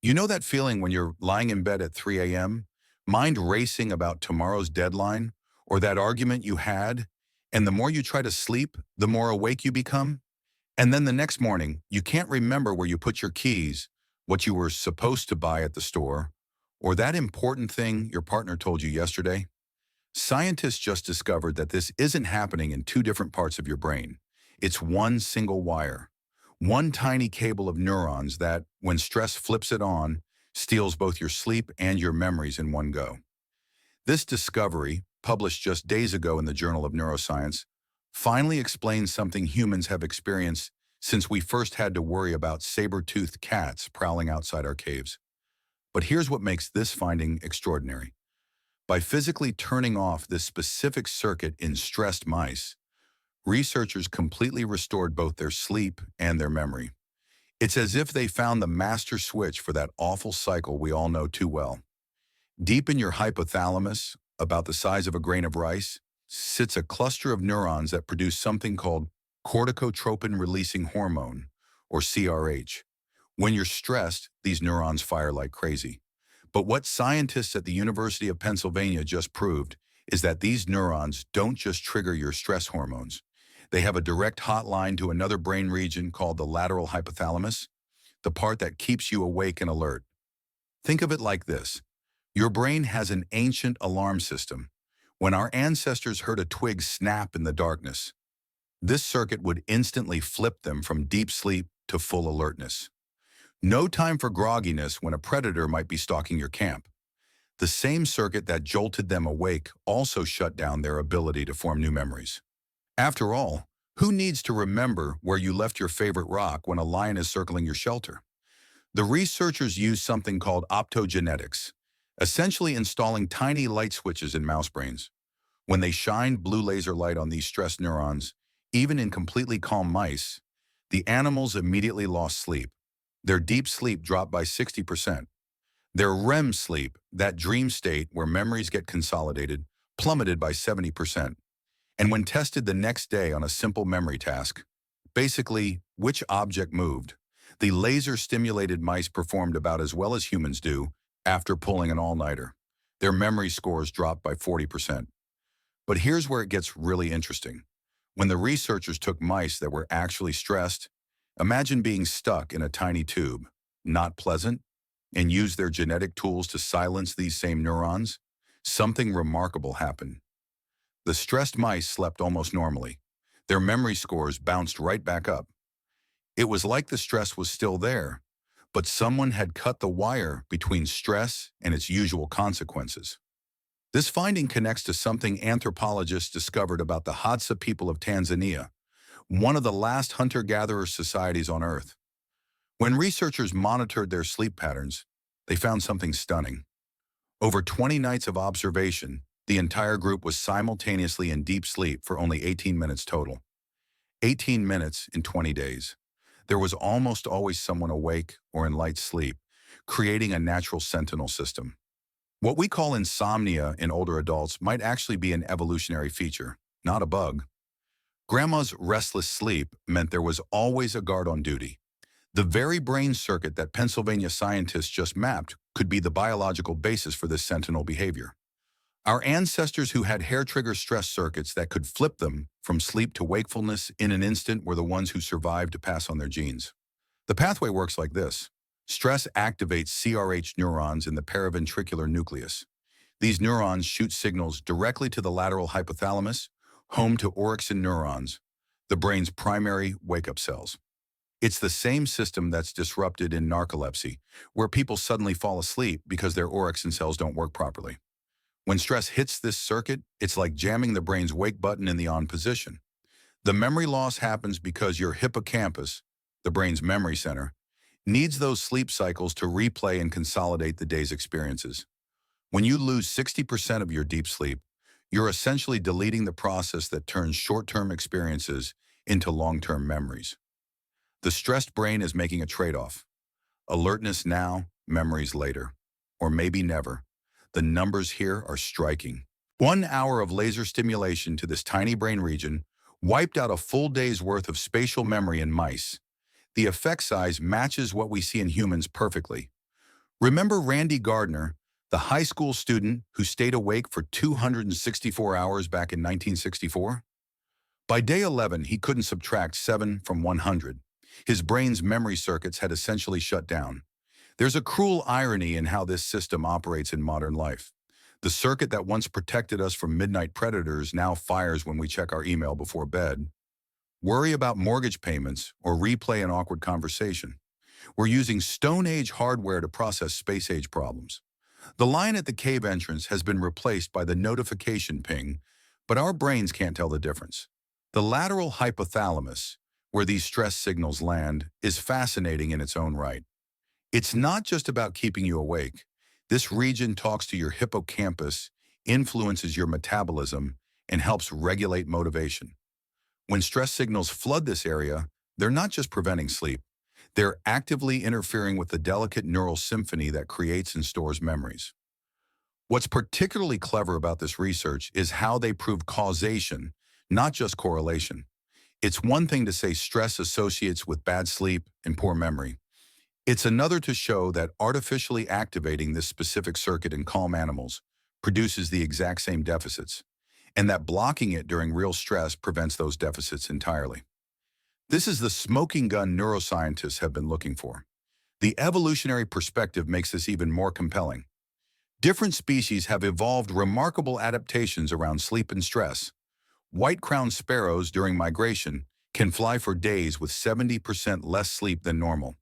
You know that feeling when you're lying in bed at 3 a.m., mind racing about tomorrow's deadline, or that argument you had, and the more you try to sleep, the more awake you become? And then the next morning, you can't remember where you put your keys, what you were supposed to buy at the store, or that important thing your partner told you yesterday? Scientists just discovered that this isn't happening in two different parts of your brain. It's one single wire, one tiny cable of neurons that, when stress flips it on, steals both your sleep and your memories in one go. This discovery, published just days ago in the Journal of Neuroscience, finally explains something humans have experienced since we first had to worry about saber-toothed cats prowling outside our caves. But here's what makes this finding extraordinary. By physically turning off this specific circuit in stressed mice, researchers completely restored both their sleep and their memory. It's as if they found the master switch for that awful cycle we all know too well. Deep in your hypothalamus, about the size of a grain of rice, sits a cluster of neurons that produce something called corticotropin-releasing hormone, or CRH. When you're stressed, these neurons fire like crazy. But what scientists at the University of Pennsylvania just proved is that these neurons don't just trigger your stress hormones. They have a direct hotline to another brain region called the lateral hypothalamus, the part that keeps you awake and alert. Think of it like this. Your brain has an ancient alarm system. When our ancestors heard a twig snap in the darkness, this circuit would instantly flip them from deep sleep to full alertness. No time for grogginess when a predator might be stalking your camp. The same circuit that jolted them awake also shut down their ability to form new memories. After all, who needs to remember where you left your favorite rock when a lion is circling your shelter? The researchers used something called optogenetics, essentially installing tiny light switches in mouse brains. When they shined blue laser light on these stressed neurons, even in completely calm mice, the animals immediately lost sleep. Their deep sleep dropped by 60%. Their REM sleep, that dream state where memories get consolidated, plummeted by 70%. And when tested the next day on a simple memory task, basically, which object moved, the laser-stimulated mice performed about as well as humans do after pulling an all-nighter. Their memory scores dropped by 40%. But here's where it gets really interesting. When the researchers took mice that were actually stressed, imagine being stuck in a tiny tube, not pleasant, and used their genetic tools to silence these same neurons, something remarkable happened. The stressed mice slept almost normally. Their memory scores bounced right back up. It was like the stress was still there, but someone had cut the wire between stress and its usual consequences. This finding connects to something anthropologists discovered about the Hadza people of Tanzania, one of the last hunter-gatherer societies on Earth. When researchers monitored their sleep patterns, they found something stunning. Over 20 nights of observation, the entire group was simultaneously in deep sleep for only 18 minutes total. 18 minutes in 20 days. There was almost always someone awake or in light sleep, creating a natural sentinel system. What we call insomnia in older adults might actually be an evolutionary feature, not a bug. Grandma's restless sleep meant there was always a guard on duty. The very brain circuit that Pennsylvania scientists just mapped could be the biological basis for this sentinel behavior. Our ancestors who had hair-trigger stress circuits that could flip them from sleep to wakefulness in an instant were the ones who survived to pass on their genes. The pathway works like this. Stress activates CRH neurons in the paraventricular nucleus. These neurons shoot signals directly to the lateral hypothalamus, home to orexin neurons, the brain's primary wake-up cells. It's the same system that's disrupted in narcolepsy, where people suddenly fall asleep because their orexin cells don't work properly. When stress hits this circuit, it's like jamming the brain's wake button in the on position. The memory loss happens because your hippocampus, the brain's memory center, needs those sleep cycles to replay and consolidate the day's experiences. When you lose 60% of your deep sleep, you're essentially deleting the process that turns short-term experiences into long-term memories. The stressed brain is making a trade-off. Alertness now, memories later. Or maybe never. The numbers here are striking. 1 hour of laser stimulation to this tiny brain region wiped out a full day's worth of spatial memory in mice. The effect size matches what we see in humans perfectly. Remember Randy Gardner, the high school student who stayed awake for 264 hours back in 1964? By day 11, he couldn't subtract 7 from 100. His brain's memory circuits had essentially shut down. There's a cruel irony in how this system operates in modern life. The circuit that once protected us from midnight predators now fires when we check our email before bed, worry about mortgage payments, or replay an awkward conversation. We're using Stone Age hardware to process Space Age problems. The line at the cave entrance has been replaced by the notification ping, but our brains can't tell the difference. The lateral hypothalamus, where these stress signals land, is fascinating in its own right. It's not just about keeping you awake. This region talks to your hippocampus, influences your metabolism, and helps regulate motivation. When stress signals flood this area, they're not just preventing sleep. They're actively interfering with the delicate neural symphony that creates and stores memories. What's particularly clever about this research is how they prove causation, not just correlation. It's one thing to say stress associates with bad sleep and poor memory. It's another to show that artificially activating this specific circuit in calm animals produces the exact same deficits, and that blocking it during real stress prevents those deficits entirely. This is the smoking gun neuroscientists have been looking for. The evolutionary perspective makes this even more compelling. Different species have evolved remarkable adaptations around sleep and stress. White-crowned sparrows during migration can fly for days with 70% less sleep than normal.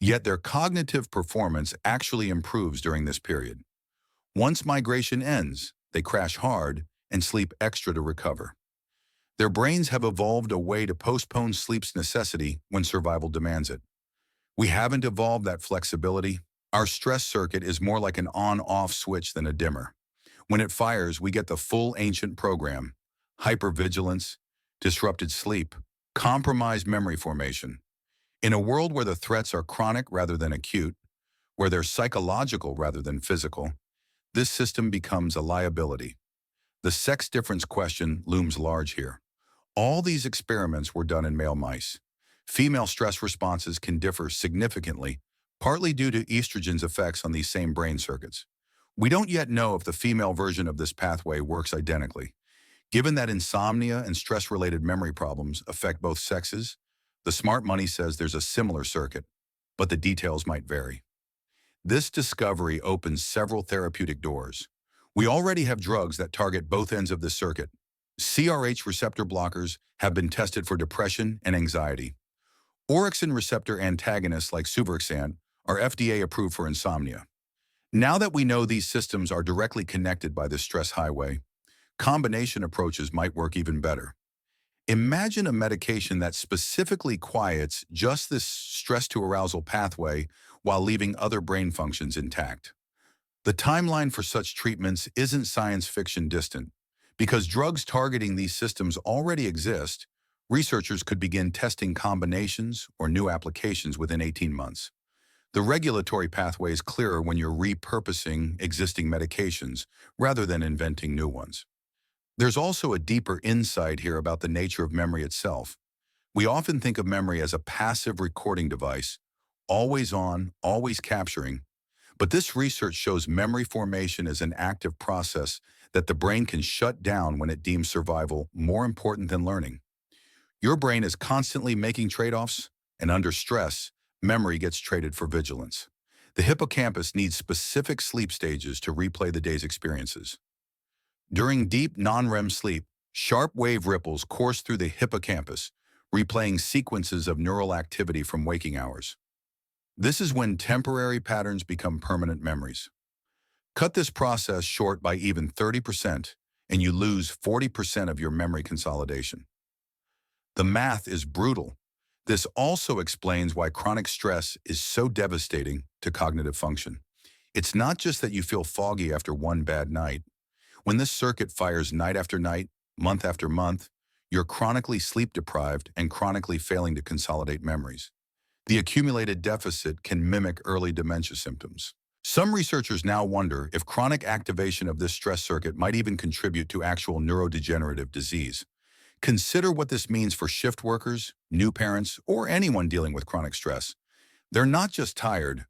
Yet their cognitive performance actually improves during this period. Once migration ends, they crash hard and sleep extra to recover. Their brains have evolved a way to postpone sleep's necessity when survival demands it. We haven't evolved that flexibility. Our stress circuit is more like an on-off switch than a dimmer. When it fires, we get the full ancient program: hypervigilance, disrupted sleep, compromised memory formation. In a world where the threats are chronic rather than acute, where they're psychological rather than physical, this system becomes a liability. The sex difference question looms large here. All these experiments were done in male mice. Female stress responses can differ significantly, partly due to estrogen's effects on these same brain circuits. We don't yet know if the female version of this pathway works identically. Given that insomnia and stress-related memory problems affect both sexes, the smart money says there's a similar circuit, but the details might vary. This discovery opens several therapeutic doors. We already have drugs that target both ends of this circuit. CRH receptor blockers have been tested for depression and anxiety. Orexin receptor antagonists like suvorexant are FDA approved for insomnia. Now that we know these systems are directly connected by this stress highway, combination approaches might work even better. Imagine a medication that specifically quiets just this stress-to-arousal pathway while leaving other brain functions intact. The timeline for such treatments isn't science fiction distant. Because drugs targeting these systems already exist, researchers could begin testing combinations or new applications within 18 months. The regulatory pathway is clearer when you're repurposing existing medications rather than inventing new ones. There's also a deeper insight here about the nature of memory itself. We often think of memory as a passive recording device, always on, always capturing. But this research shows memory formation as an active process that the brain can shut down when it deems survival more important than learning. Your brain is constantly making trade-offs, and under stress, memory gets traded for vigilance. The hippocampus needs specific sleep stages to replay the day's experiences. During deep non-REM sleep, sharp wave ripples course through the hippocampus, replaying sequences of neural activity from waking hours. This is when temporary patterns become permanent memories. Cut this process short by even 30%, and you lose 40% of your memory consolidation. The math is brutal. This also explains why chronic stress is so devastating to cognitive function. It's not just that you feel foggy after one bad night. When this circuit fires night after night, month after month, you're chronically sleep-deprived and chronically failing to consolidate memories. The accumulated deficit can mimic early dementia symptoms. Some researchers now wonder if chronic activation of this stress circuit might even contribute to actual neurodegenerative disease. Consider what this means for shift workers, new parents, or anyone dealing with chronic stress. They're not just tired,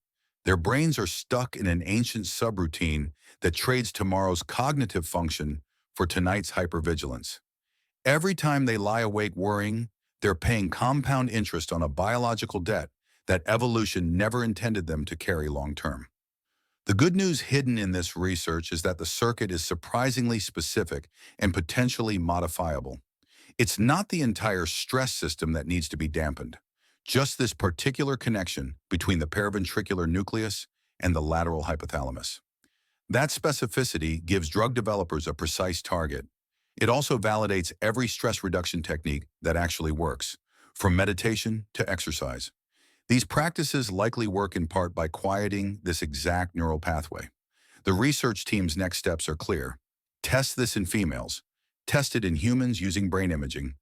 Their brains are stuck in an ancient subroutine that trades tomorrow's cognitive function for tonight's hypervigilance. Every time they lie awake worrying, they're paying compound interest on a biological debt that evolution never intended them to carry long term. The good news hidden in this research is that the circuit is surprisingly specific and potentially modifiable. It's not the entire stress system that needs to be dampened, just this particular connection between the paraventricular nucleus and the lateral hypothalamus. That specificity gives drug developers a precise target. It also validates every stress reduction technique that actually works, from meditation to exercise. These practices likely work in part by quieting this exact neural pathway. The research team's next steps are clear. Test this in females. Test it in humans using brain imaging.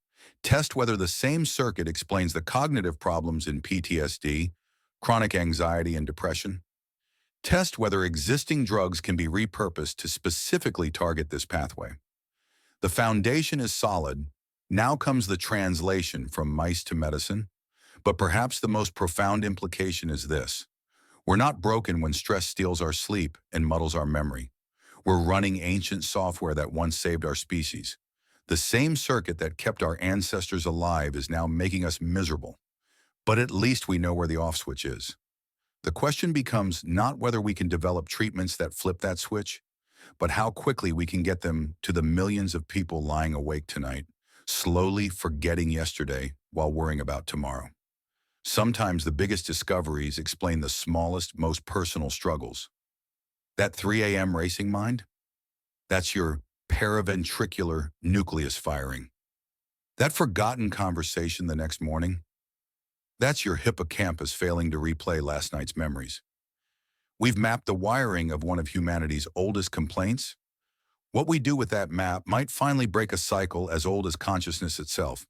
Test whether the same circuit explains the cognitive problems in PTSD, chronic anxiety, and depression. Test whether existing drugs can be repurposed to specifically target this pathway. The foundation is solid. Now comes the translation from mice to medicine. But perhaps the most profound implication is this. We're not broken when stress steals our sleep and muddles our memory. We're running ancient software that once saved our species. The same circuit that kept our ancestors alive is now making us miserable. But at least we know where the off switch is. The question becomes not whether we can develop treatments that flip that switch, but how quickly we can get them to the millions of people lying awake tonight, slowly forgetting yesterday while worrying about tomorrow. Sometimes the biggest discoveries explain the smallest, most personal struggles. That 3 a.m. racing mind? That's your paraventricular nucleus firing. That forgotten conversation the next morning? That's your hippocampus failing to replay last night's memories. We've mapped the wiring of one of humanity's oldest complaints. What we do with that map might finally break a cycle as old as consciousness itself.